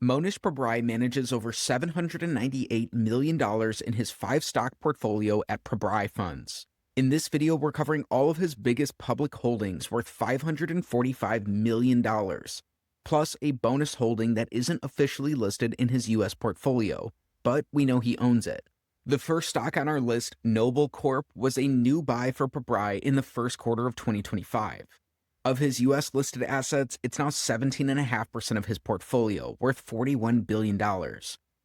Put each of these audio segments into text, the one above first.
Mohnish Pabrai manages over $798 million in his 5-stock portfolio at Pabrai Funds. In this video, we're covering all of his biggest public holdings worth $545 million, plus a bonus holding that isn't officially listed in his U.S. portfolio, but we know he owns it. The first stock on our list, Noble Corp, was a new buy for Pabrai in the first quarter of 2025. Of his U.S. listed assets, it's now 17.5% of his portfolio, worth $41 billion.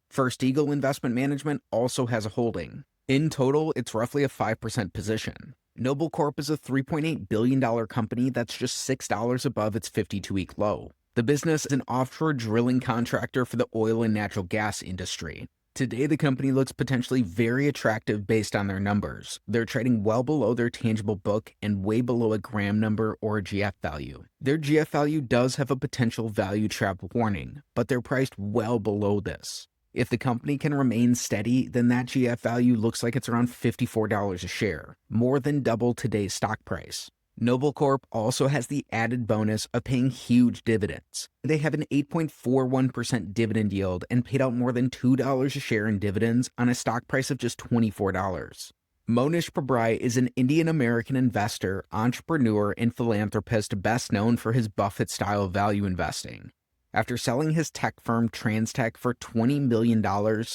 First Eagle Investment Management also has a holding. In total, it's roughly a 5% position. Noble Corp is a $3.8 billion company that's just $6 above its 52-week low. The business is an offshore drilling contractor for the oil and natural gas industry. Today, the company looks potentially very attractive based on their numbers. They're trading well below their tangible book and way below a gram number or a GF value. Their GF value does have a potential value trap warning, but they're priced well below this. If the company can remain steady, then that GF value looks like it's around $54 a share, more than double today's stock price. Noble Corp also has the added bonus of paying huge dividends. They have an 8.41% dividend yield and paid out more than $2 a share in dividends on a stock price of just $24. Mohnish Pabrai is an Indian-American investor, entrepreneur, and philanthropist best known for his Buffett-style value investing. After selling his tech firm Transtech for $20 million,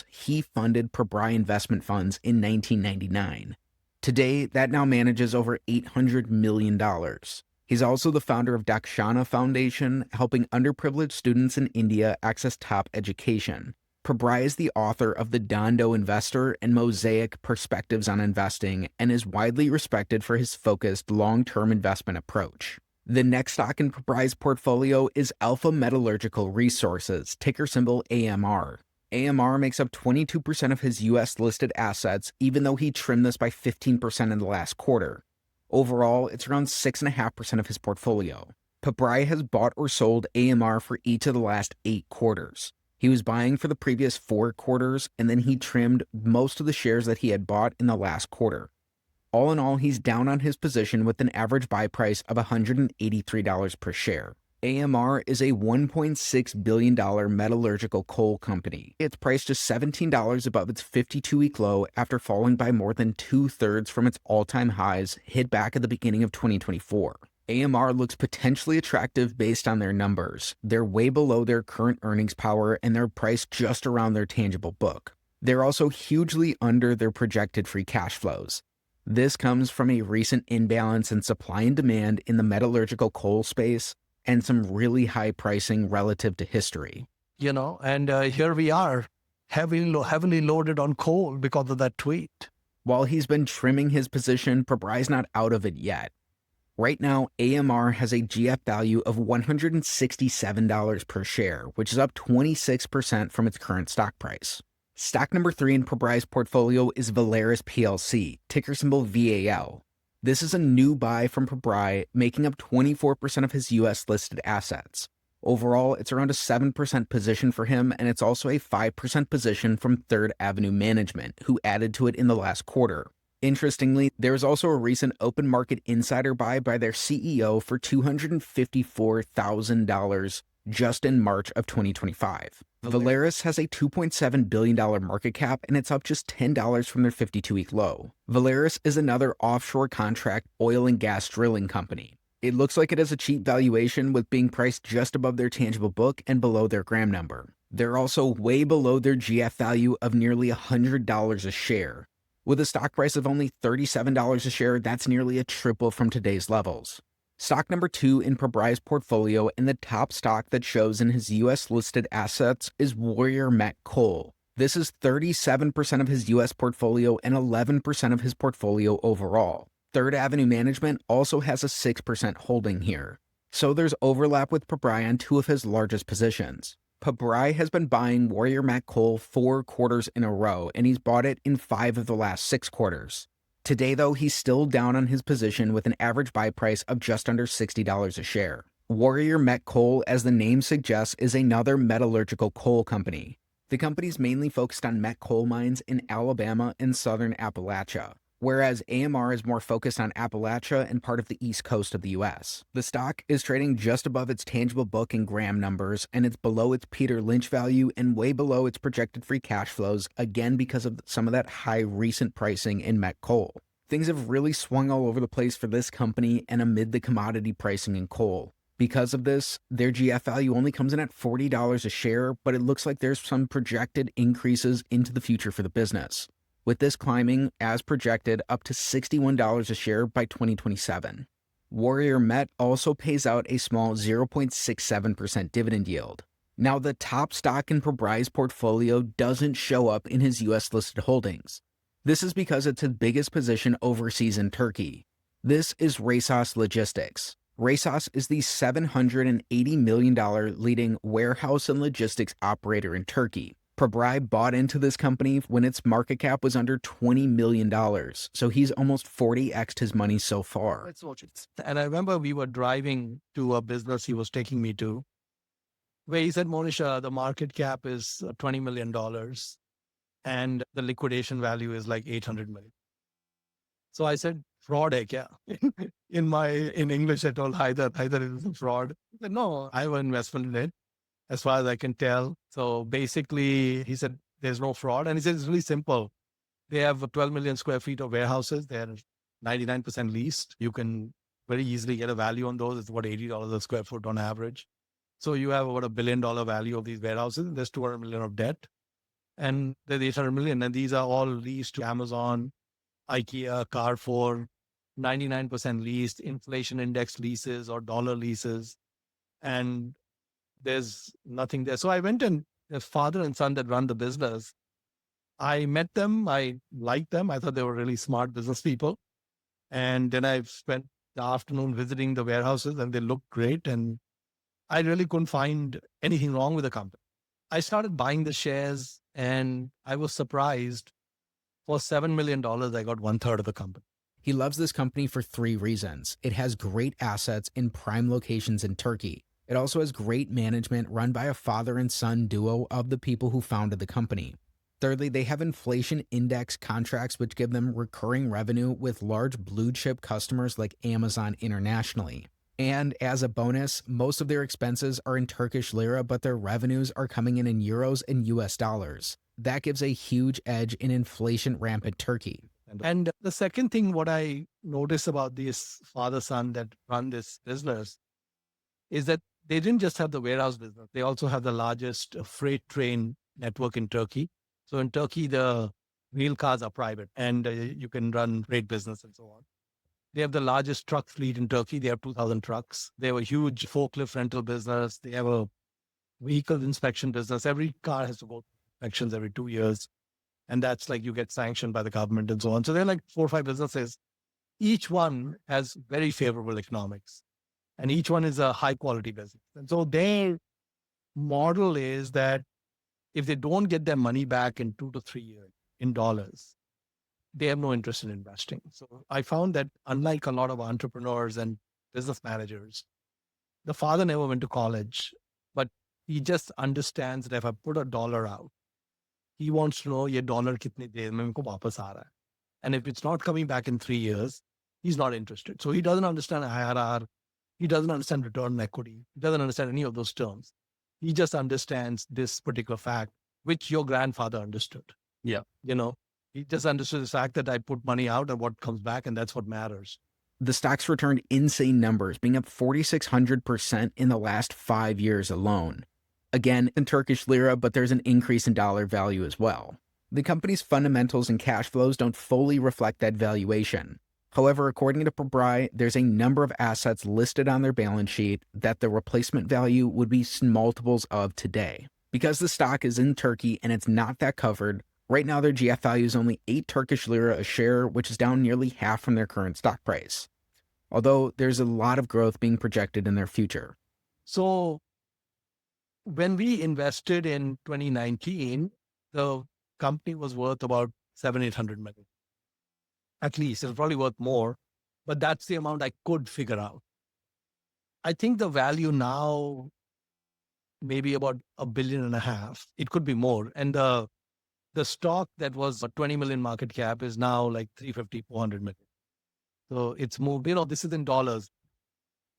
he funded Pabrai Investment Funds in 1999. Today, that now manages over $800 million. He's also the founder of Dakshana Foundation, helping underprivileged students in India access top education. Pabrai is the author of The Dondo Investor and Mosaic Perspectives on Investing and is widely respected for his focused long-term investment approach. The next stock in Pabrai's portfolio is Alpha Metallurgical Resources, ticker symbol AMR. AMR makes up 22% of his U.S. listed assets, even though he trimmed this by 15% in the last quarter. Overall, it's around 6.5% of his portfolio. Pabrai has bought or sold AMR for each of the last 8 quarters. He was buying for the previous 4 quarters, and then he trimmed most of the shares that he had bought in the last quarter. All in all, he's down on his position with an average buy price of $183 per share. AMR is a $1.6 billion metallurgical coal company. It's priced just $17 above its 52-week low after falling by more than 2/3 from its all-time highs hit back at the beginning of 2024. AMR looks potentially attractive based on their numbers. They're way below their current earnings power and they're priced just around their tangible book. They're also hugely under their projected free cash flows. This comes from a recent imbalance in supply and demand in the metallurgical coal space, and some really high pricing relative to history. And here we are, heavily loaded on coal because of that tweet. While he's been trimming his position, Pabrai's not out of it yet. Right now, AMR has a GF value of $167 per share, which is up 26% from its current stock price. Stock number 3 in Pabrai's portfolio is Valaris PLC, ticker symbol VAL. This is a new buy from Pabrai, making up 24% of his U.S. listed assets. Overall, it's around a 7% position for him, and it's also a 5% position from Third Avenue Management, who added to it in the last quarter. Interestingly, there was also a recent open market insider buy by their CEO for $254,000 just in March of 2025. Valaris has a $2.7 billion market cap, and it's up just $10 from their 52-week low. Valaris is another offshore contract oil and gas drilling company. It looks like it has a cheap valuation with being priced just above their tangible book and below their gram number. They're also way below their GF value of nearly $100 a share. With a stock price of only $37 a share, that's nearly a triple from today's levels. Stock number 2 in Pabrai's portfolio and the top stock that shows in his U.S. listed assets is Warrior Met Coal. This is 37% of his U.S. portfolio and 11% of his portfolio overall. Third Avenue Management also has a 6% holding here. So there's overlap with Pabrai on 2 of his largest positions. Pabrai has been buying Warrior Met Coal 4 quarters in a row, and he's bought it in 5 of the last 6 quarters. Today, though, he's still down on his position with an average buy price of just under $60 a share. Warrior Met Coal, as the name suggests, is another metallurgical coal company. The company's mainly focused on met coal mines in Alabama and southern Appalachia. whereas AMR is more focused on Appalachia and part of the East Coast of the US. The stock is trading just above its tangible book and gram numbers, and it's below its Peter Lynch value and way below its projected free cash flows, again because of some of that high recent pricing in met coal. Things have really swung all over the place for this company and amid the commodity pricing in coal. Because of this, their GF value only comes in at $40 a share, but it looks like there's some projected increases into the future for the business, with this climbing, as projected, up to $61 a share by 2027. Warrior Met also pays out a small 0.67% dividend yield. Now, the top stock in Pabrai's portfolio doesn't show up in his US listed holdings. This is because it's his biggest position overseas in Turkey. This is Resos Logistics. Resos is the $780 million leading warehouse and logistics operator in Turkey. Pabrai bought into this company when its market cap was under $20 million, so he's almost 40x'd his money so far. Let's watch it. And I remember we were driving to a business he was taking me to, where he said, Mohnish, the market cap is $20 million and the liquidation value is like 800 million. So I said, fraud hai kya? In English, I told either it is a fraud. He said, no, I have an investment in it, as far as I can tell. So basically, he said, there's no fraud. And he said, it's really simple. They have 12 million square feet of warehouses. They're 99% leased. You can very easily get a value on those. It's about $80 a square foot on average. So you have about $1 billion value of these warehouses. There's 200 million of debt. And there's 800 million. And these are all leased to Amazon, IKEA, Carrefour, 99% leased, inflation index leases or dollar leases. And there's nothing there. So I went, and the father and son that run the business, I met them. I liked them. I thought they were really smart business people. And then I spent the afternoon visiting the warehouses, and they looked great. And I really couldn't find anything wrong with the company. I started buying the shares, and I was surprised. For $7 million, I got 1/3 of the company. He loves this company for 3 reasons. It has great assets in prime locations in Turkey. It also has great management run by a father and son duo of the people who founded the company. Thirdly, they have inflation index contracts which give them recurring revenue with large blue chip customers like Amazon internationally. And as a bonus, most of their expenses are in Turkish lira, but their revenues are coming in euros and US dollars. That gives a huge edge in inflation rampant Turkey. And the second thing, what I noticed about this father-son that run this business is that they didn't just have the warehouse business. They also have the largest freight train network in Turkey. So in Turkey, the rail cars are private, and you can run freight business and so on. They have the largest truck fleet in Turkey. They have 2,000 trucks. They have a huge forklift rental business. They have a vehicle inspection business. Every car has to go inspections every 2 years. And that's like you get sanctioned by the government and so on. So they're like 4 or 5 businesses. Each one has very favorable economics, and each one is a high quality business. And so their model is that if they don't get their money back in 2 to 3 years in dollars, they have no interest in investing. So I found that unlike a lot of entrepreneurs and business managers, the father never went to college, but he just understands that if I put $1 out, he wants to know ye dollar kitne der mein mujhko wapas aa raha hai. And if it's not coming back in 3 years, he's not interested. So he doesn't understand IRR. He doesn't understand return on equity. He doesn't understand any of those terms. He just understands this particular fact, which your grandfather understood. Yeah. He just understood the fact that I put money out and what comes back, and that's what matters. The stock's returned insane numbers, being up 4,600% in the last 5 years alone. Again, in Turkish lira, but there's an increase in dollar value as well. The company's fundamentals and cash flows don't fully reflect that valuation. However, according to Pabrai, there's a number of assets listed on their balance sheet that the replacement value would be multiples of today. Because the stock is in Turkey and it's not that covered, right now their GF value is only 8 Turkish lira a share, which is down nearly half from their current stock price. Although there's a lot of growth being projected in their future. So when we invested in 2019, the company was worth about 700-800 million. At least it's probably worth more, but that's the amount I could figure out. I think the value now maybe about $1.5 billion. It could be more. And the The stock that was a 20 million market cap is now like 350, 400 million. So it's moved, this is in dollars.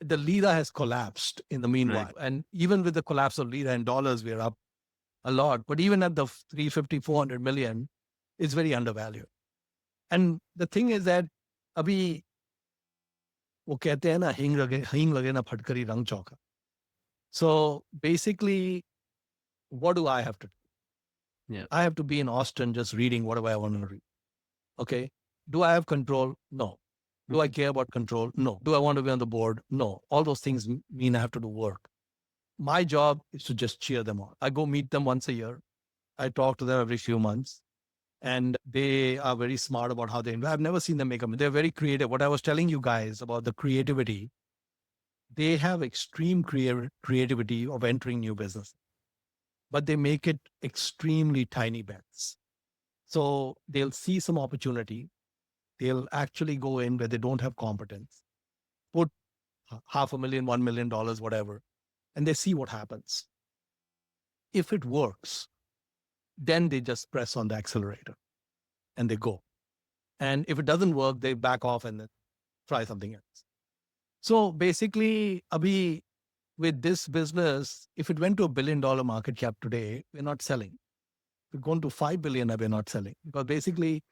The lira has collapsed in the meanwhile. Right. And even with the collapse of lira in dollars, we're up a lot. But even at the 350, 400 million, it's very undervalued. And the thing is that abhi वो कहते हैं ना हींग लगे ना फटकरी रंग चौका. So basically, what do I have to do? Yeah. I have to be in Austin just reading whatever I want to read. Okay. Do I have control? No. Do I care about control? No. Do I want to be on the board? No. All those things mean I have to do work. My job is to just cheer them on. I go meet them once a year. I talk to them every few months. And they are very smart about how they invest. I've never seen them make a mistake. They're very creative. What I was telling you guys about the creativity, they have extreme creativity of entering new business, but they make it extremely tiny bets. So they'll see some opportunity. They'll actually go in where they don't have competence, put $500,000, $1 million, whatever, and they see what happens. If it works, then they just press on the accelerator and they go. And if it doesn't work, they back off and then try something else. So basically, abhi, with this business, if it went to $1 billion market cap today, we're not selling. If it's gone to 5 billion, we're not selling. Because basically,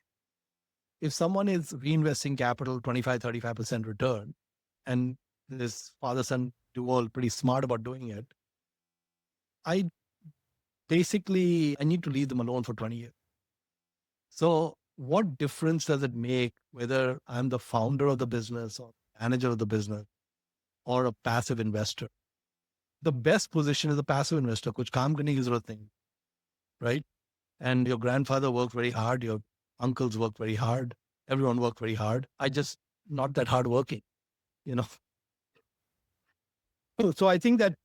if someone is reinvesting capital, 25, 35% return, and this father-son duo pretty smart about doing it, I need to leave them alone for 20 years. So what difference does it make whether I'm the founder of the business or manager of the business or a passive investor? The best position is a passive investor. Kuch kaam karne ki zarurat nahi, right? And your grandfather worked very hard. Your uncles worked very hard. Everyone worked very hard. I just not that hard working, So I think that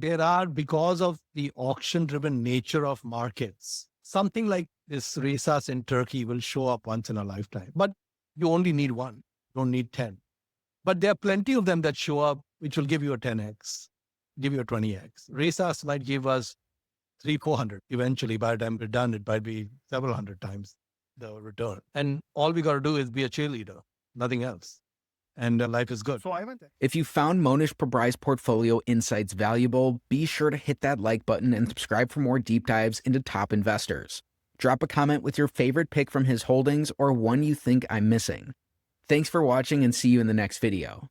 there are, because of the auction-driven nature of markets, something like this resas in Turkey will show up once in a lifetime. But you only need one. You don't need 10. But there are plenty of them that show up, which will give you a 10x, give you a 20x. Resas might give us 300-400. Eventually, by the time we're done, it might be several hundred times the return. And all we got to do is be a cheerleader, nothing else. And life is good. So if you found Mohnish Pabrai's portfolio insights valuable, be sure to hit that like button and subscribe for more deep dives into top investors. Drop a comment with your favorite pick from his holdings or one you think I'm missing. Thanks for watching and see you in the next video.